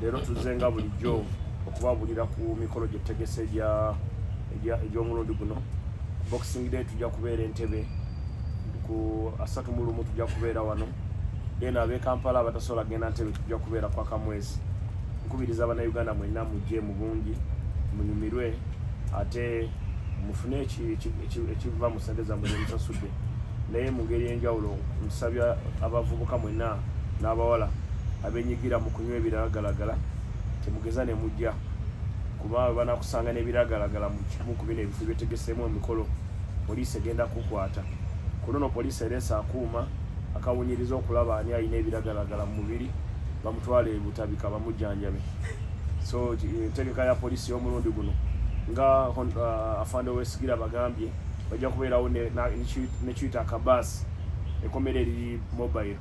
leero tuzenga bulijjo okubabulira ku mikolo gye tutegese egy'omulundi guno. Boxing Day tujja kubeera Entebbe, ku 31 tujja kubeera wano, then ab'e Kampala abatasobola genda Ntebbe tujja kubeera kwa Kamwezi. Nkubiriza Bannayuganda mwenna mujje mu bungi, munyumirwe, ate mufune ekiva mu ssente zammwe zemusasudde. Naye mu ngeri y'enjawulo nsabya abavubuka mwenna n'abawala abenyigira mu kunywa ebiragalalagala temugeza ne mujja, kuba banakusanga n'ebiragalalagala mu kimu ku bino ebifo byetegeseemu emikolo, poliisi egenda kukwata. Ku luno poliisi ereese akuuma akawunyiriza okulaba ani alina ebiragalalagala mu mubiri, bamutwale butabika bamujjanjabe. So entegeka ya poliisi y'omulundi guno nga Afande Wesigira bagambye, bajja kubeerawo ne kiyita akabaasi ekkomera eriri mobile,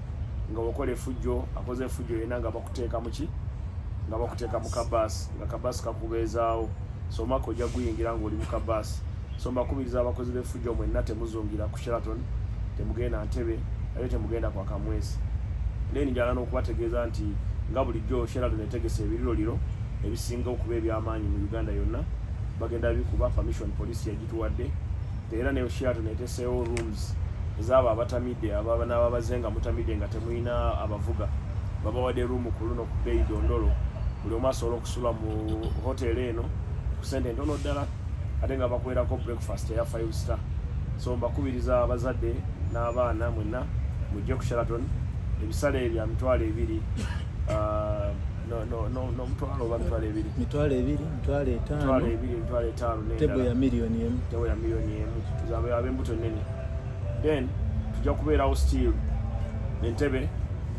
nga wakola effujjo, akoze effujjo yenna nga bakuteeka mu ki, nga bakuteeka mu kabaasi, nga kabaasi kakubeezaawo, so omwaka ojja guyingira ng'oli mu kabaasi. So mbakubiriza abakozi b'effujjo mwenna temuzungira ku Sheraton, temugenda Ntebbe, naye temugenda kwa Kamwezi. Then njala n'okubategeeza nti nga bulijjo Sheraton etegese ebiriroliro ebisinga okuba eby'amaanyi mu Uganda yonna, bagenda bikuba permission poliisi yagituwadde, era ne Sheraton eteseewo rooms ez'abo abatamidde, n'ababazenga mutamidde nga temulina abavuga, babawadde ruumu ku luno ku bbeeyi dondolo, buli omu asobola okusula mu hoteri eno ku ssente ntono ddala, ate nga bakuwerako breakfast eya 5 star. So mbakubiriza abazadde n'abaana mwenna mujje ku Sheraton. Ebisale bya mitwalo 2, n'omutwalo oba mitwalo 2, mitwalo 5 tebo ya milioni emu, tuzabe ab'embuto nnene. Then tujja kubeerawo still Entebbe,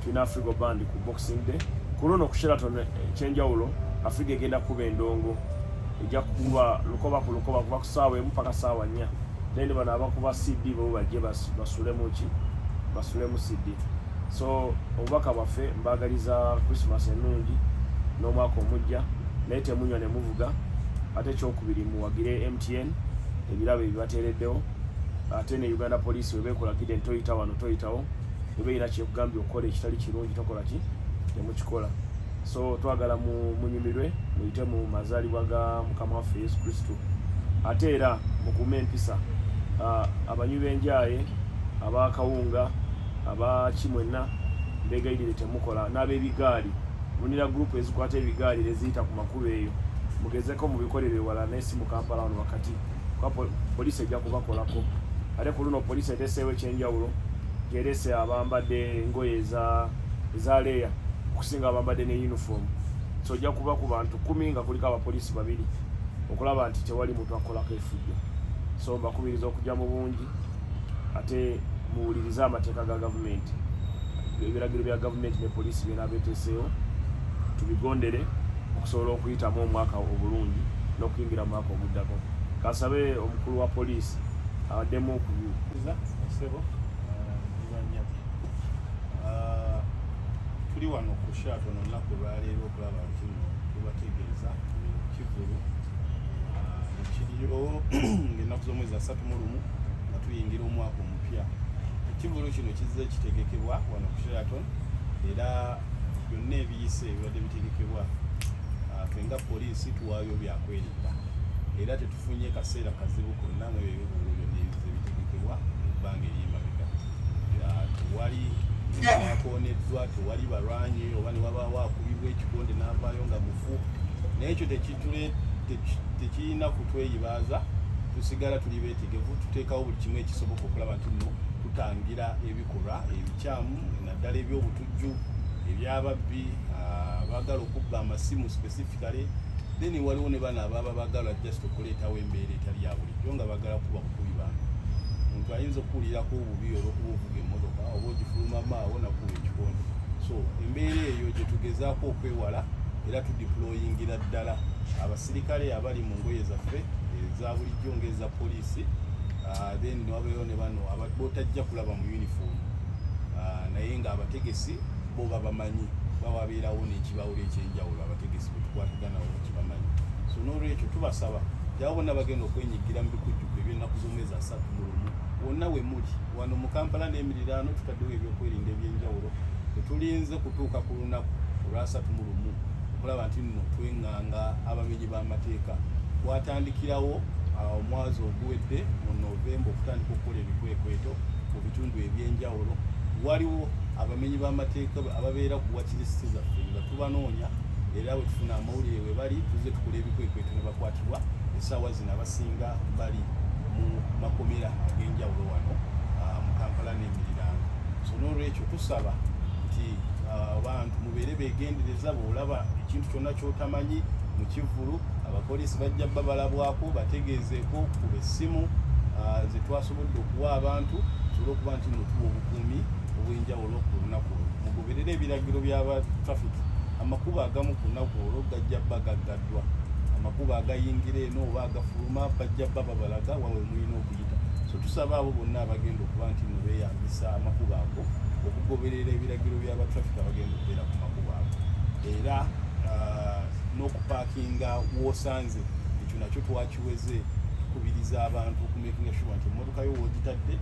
tulina Afrigo Band ku Boxing Day. Ku luno ku Sheraton ekyenjawulo, Afriga egenda kuba endongo, ejja kukuba lukoba ku lukoba kuva ku ssaawa emu paka ssaawa 4. Then bano abakuba CD bo bajje basulemu CD. So obubaka bwaffe mbaagaliza Christmas ennungi n'omwaka omujja, naye temunywa ne muvuga, ate ekyokubiri muwagire MTN ebirabo ebibateereddewo, ate ne Uganda Police webeekolagidde ntoyita wano toyitawo, webeeyina kyekugambye okukola ekitali kirungi tokola ki, temukikola. So twagala munyumirwe, muyite mu mazaalibwa ga Mukama waffe Yesu Kristo, ate era mukuume empisa. Abanywi b'enjaaye, abakawunga, abakimwenna mbegayirire temukola, n'ab'ebigaali munira gurupu ezikwata ebigaali eziyita ku makubo eyo, mugezeko mubikolere ewala naye si mu Kampala wano wakati, kuba poliisi ejja kubakolako. Ate ku luno poliisi eteeseewo ekyenjawulo, gereese abambadde engoye eza leeya okusinga abambadde ne uniform. So ojja kuba ku bantu 10 nga kuliko abapoliisi 2 okulaba nti tewali muntu akolako effujjo. So mbakubiriza okujja mu bungi, ate muwulirize amateeka ga gavumenti, ebiragiro bya gavumenti ne poliisi byonna beeteeseewo, tubigondere okusobola okuyitamu omwaka obulungi n'okuyingira mu mwaka oguddako. Kasabe omukulu wa poliisi awaddemu okubiza Sebo. Tuli wano ku Sheraton olunaku lwaleero okulaba nti tubategeeza Kivulu ekiriyo ng'ennaku z'omwezi 31 nga tuyingira omwaka omupya. Kivulu kino kizze kitegekebwa wano ku Sheraton, era byonna ebiyise ebibadde bitegekebwa ffe nga poliisi tuwaayo byakwerinda, era tetufunye kaseera kazibu konna mu ebyo byonna ebitegekebwa mu bbanga ery'emabega. Tewali akooneddwa, tewali balwanyi oba ne wabaawo akubibwa ekikonde n'avaayo nga mufu, n'ekyo tekirina kutweyibaaza. Tusigala tuli beetegevu, tuteekawo buli kimu ekisoboka okulaba nti nno tutangira ebikolwa ebikyamu, naddala eby'obutujju, ebyababbi, abaagala okubba amasimu specifically. Then waliwo ne bano ababa baagala just okuleetawo embeera etali ya bulijjo nga baagala kuba bukubi bantu. Omuntu ayinza okuwulirako obubi olw'okuba ovuga emmotoka oba ogifulumama awo nakuba ekikondo. So embeera eyo gye tugezaako okwewala, era tudiployingira ddala abasirikale abali mu ngoye zaffe eza bulijjo ng'eza poliisi, then wabeewo ne bano botajja kulaba mu uniform, naye ng'abategesi bo babamanyi, bawabeerawo n'ekibawulo ekyenjawulo abategesi bwe tukwataganawo kibamanyi. So n'olwekyo tubasaba gyabo bonna bagenda okwenyigira mu bikujjuko eby'ennaku z'omwezi 31 wonna we muli wano mu Kampala n'emiriraano tutaddewo ebyokwerinda ebyenjawulo. Tetulinze kutuuka ku lunaku olwa 31 okulaba nti nno twenganga abamenyi b'amateeka. Twatandikirawo omwezi oguwedde mu Novemba okutandika okukola ebikwekweto mu bitundu ebyenjawulo. Waliwo abamenyi b'amateeka ababeera ku wakilisiti zaffe nga tubanoonya, era bwe tufuna amawulire we bali tuzze tukola ebikwekweto ne bakwatibwa. Essaawa zino abasinga bali mu makomera ag'enjawulo wano mu Kampala n'emiriraano. So n'olwekyo tusaba nti abantu mubeere beegendereza, bw'olaba ekintu kyonna ky'otamanyi mu kivvulu, abapoliisi bajja babalabwako bategeezeeko ku essimu ze twasobodde okuwa abantu, tusobole okuba nti nno tuwa obukuumi obw'enjawulo ku lunaku olwo. Mugoberere ebiragiro by'aba traffic. Amakubo agamu ku lunaku olwo gajja bba gaggaddwa. Amakubo agayingira eno oba agafuluma bajja bba babalaga wawe mulina okuyita. So tusaba abo bonna abagenda okuba nti nno beeyambisa amakubo ago okugoberera ebiragiro by'aba traffic abagenda okubeera ku makubo ago. Era n'okupaakinga w'osanze, ekyo nakyo twakiweze, tukubiriza abantu okumakinga sure nti emmotoka yo woogitadde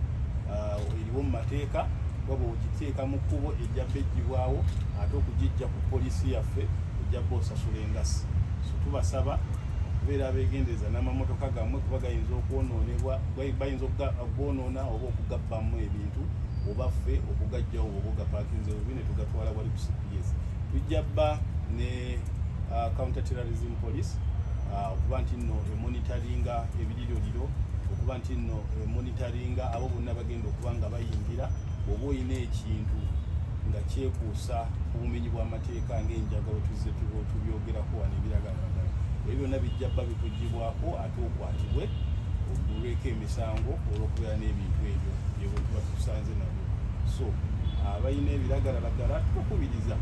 eriwo mu mateeka, waba ogiteeka mu kkubo ejja beggibwawo, ate okugijja ku poliisi yaffe ejja bba osasula engasi. So tubasaba kubeera abeegendereza n'amamotoka gammwe kuba gayinza okwonoonebwa, bayinza okugwonoona oba okugabbamu ebintu, oba ffe okugajjawo oba ogapaakinze bubi ne tugatwala wali ku CPS. Tujja bba ne counter terrorism police okuba nti nno emonitaringa ebiriroliro, okuba nti nno emonitaringa abo bonna bagenda okuba nga bayingira. Bw'oba olina ekintu nga kyekuusa ku bumenyi bw'amateeka ng'enjagalo tuzze tubyogerako wano ebiragalalagala, ebyo byonna bijja bba bikugibwako ate okwatibwe oggulweko emisango olw'okubeera n'ebintu ebyo byebwe tuba tusanze nabyo. So abalina ebiragalalagala tukubiriza,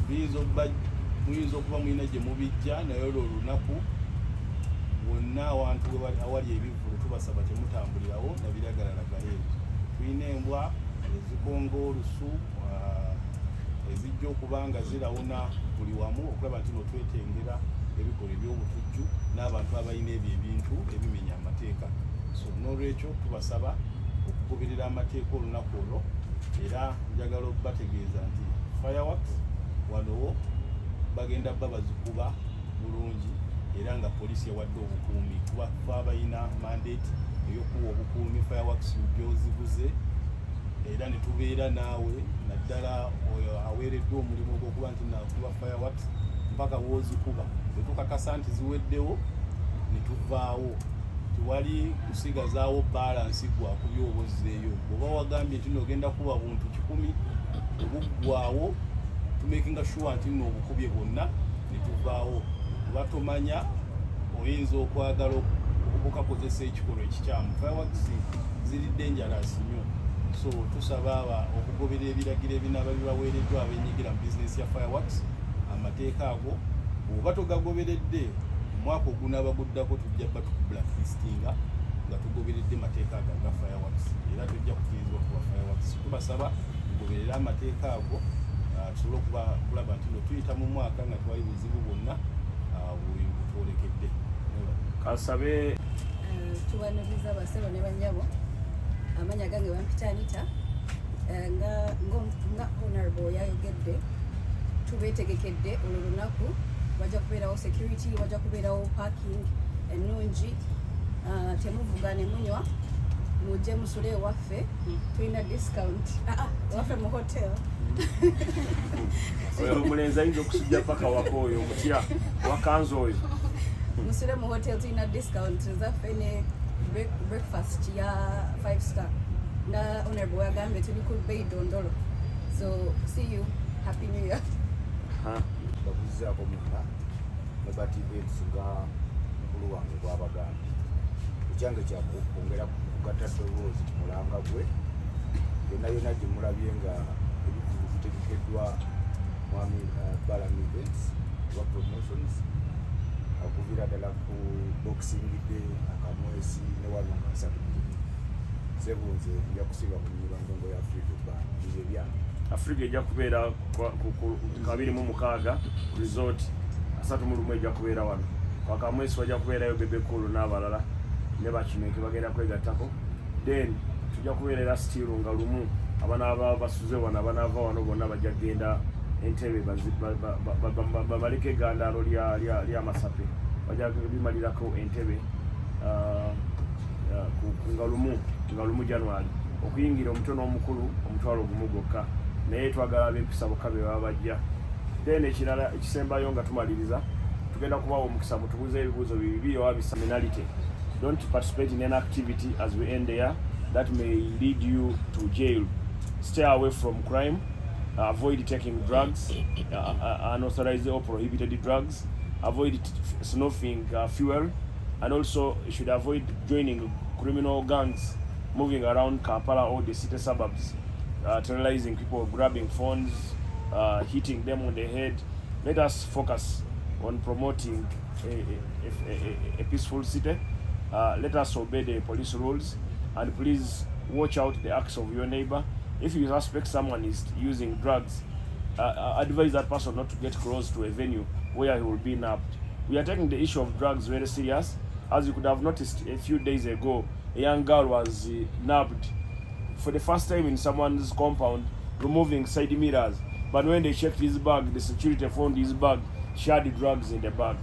muyinza okuba mulina gye mubijja, naye olwo olunaku wonna awantu awali ebivvulu tubasaba temutambulirawo na biragalalagala ebyo. Tulina embwa ezikonga olusu ezijja okuba nga zirawuna buli wamu okulaba nti no twetengera ebikolwa eby'obutujju n'abantu abalina ebyo ebintu ebimenya amateeka. So n'olwekyo tubasaba okugoberera amateeka olunaku olwo, era njagala okubategeeza nti fireworks wanowo bagenda bba bazikuba bulungi, era nga poliisi yawadde obukuumi kuba fe abalina mandate ey'okuwa obukuumi fireworks gy'oziguze, era ne tubeera naawe naddala aweereddwa omulimu gw'okuba nti nakuba fireworks mpaka w'ozikuba. Bwe tukakasa nti ziweddewo ne tuvaawo, tewali kusigazaawo balansi gwakubya oba ozzeeyo. Bw'oba wagambye nti n'ogenda kuba buntu 10 obuggwaawo, tumakinga sure nti nno obukubye bwonna ne tuvaawo. Kuba tomanya oyinza okwagala okukakozesa ekikolwa ekikyamu. Fireworks ziri dangerous nnyo. So tusaba okugoberera ebiragiro ebinaaba bibaweereddwa abenyigira mu bizinesi ya fireworks. Amateeka ago bw'oba togagoberedde, omwaka ogunaaba guddako tujja bba tukublacklistinga nga tugoberedde mateeka ago aga fireworks, era tujja kukkirizibwa kuba fireworks. Tubasaba tugoberere amateeka ago tusobole okulaba nti no tuyita mu mwaka nga twali buzibu bwonna butwolekedde. Kasabe tubaniriza basebo ne banyabo, amanya gange bampita Anita, nga honorable yayogedde, tubeetegekedde olwo lunaku wajja kubeerawo security, wajja kubeerawo parking ennungi, temuvuga ne munywa, mujje musule ewaffe, tulina discount waffe mu hotel. Oyo omulenzi ayinza okusujja paka wako oyo omutya wakanza oyo. Musule mu hotel, tulina discount zaffe ne breakfast ya 5 star. Nga honorable yagambye tuli ku bei dondolo. So see you, happy new year. Babuzaako munda Liberty Events nga mukulu wange gw'abagambye. Ekyange kyakwongera kugatta Dolores Mulanga gwe, yonna yonna gye mulabye nga ebivulu bitegekeddwa mwami Balam Events oba promotions, akuviira ddala ku Boxing Day, akamwesi ne wano asatu sebunze nja kusiba ku Nyirandongo ya Africa Band bye byange. Africa ejja kubeera ku 26 resort, 31 ejja kubeera wano. Kwa kamwesi wajja kubeerayo Bebe Cool n'abalala ne Bakimeke bagenda kwegattako. Then tujja kubeerera Steel nga lumu, abanaaba basuze wano abanaava wano bonna bajja kgenda entebe babaleke egandaalo lya masape bajja bimalirako entebe nga lumu January okuyingira omutwe n'omukulu omutwalo gumu gwokka naye twagala ab'empisa bokka be baba bajja. Then ekirala ekisembayo nga tumaliriza tugenda kubawa omukisa mutubuze ebibuuzo bibiri oba bisaminality. Don't participate in any activity as we end there that may lead you to jail. Stay away from crime. Avoid taking drugs, unauthorized or prohibited drugs. Avoid snuffing fuel, and also you should avoid joining criminal gangs moving around Kampala or the city suburbs, terrorizing people, grabbing phones, hitting them on the head. Let us focus on promoting a peaceful city. Let us obey the police rules, and please watch out the acts of your neighbor. If you suspect someone is using drugs, advise that person not to get close to a venue where he will be nabbed. We are taking the issue of drugs very serious. As you could have noticed a few days ago, a young girl was nabbed for the first time in someone's compound, removing side mirrors. But when they checked his bag, the security found his bag. She had the drugs in the bag.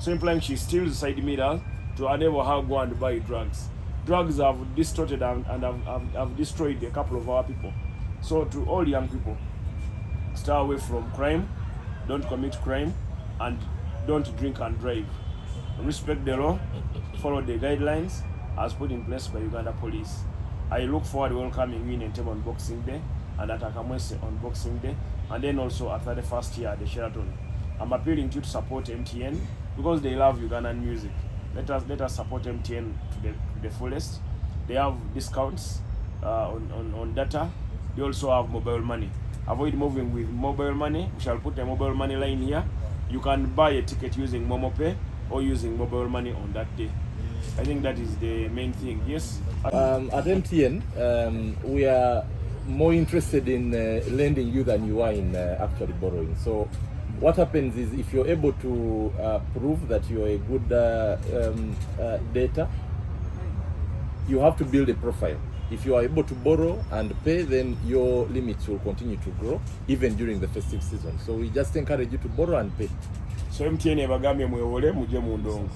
So implying she steals side mirrors to enable her go and buy drugs. Drugs have distorted and have destroyed a couple of our people. So to all young people, stay away from crime, don't commit crime, and don't drink and drive. Respect the law, follow the guidelines as put in place by Uganda Police. I look forward to welcoming you in Entebbe on Boxing Day and at Akamwese on Boxing Day, and then also at 31st year at the Sheraton. I'm appealing to you to support MTN because they love Ugandan music. Let us support MTN to the fullest. They have discounts on data. They also have mobile money. Avoid moving with mobile money. We shall put a mobile money line here. You can buy a ticket using MomoPay or using mobile money on that day. I think that is the main thing. Yes. At MTN, we are more interested in lending you than you are in actually borrowing. So what happens is if you're able to prove that you're a good data, you have to build a profile. If you are able to borrow and pay, then your limits will continue to grow even during the festive season. So we just encourage you to borrow and pay. So MTN ebagambye mwewole muje mu ndongo.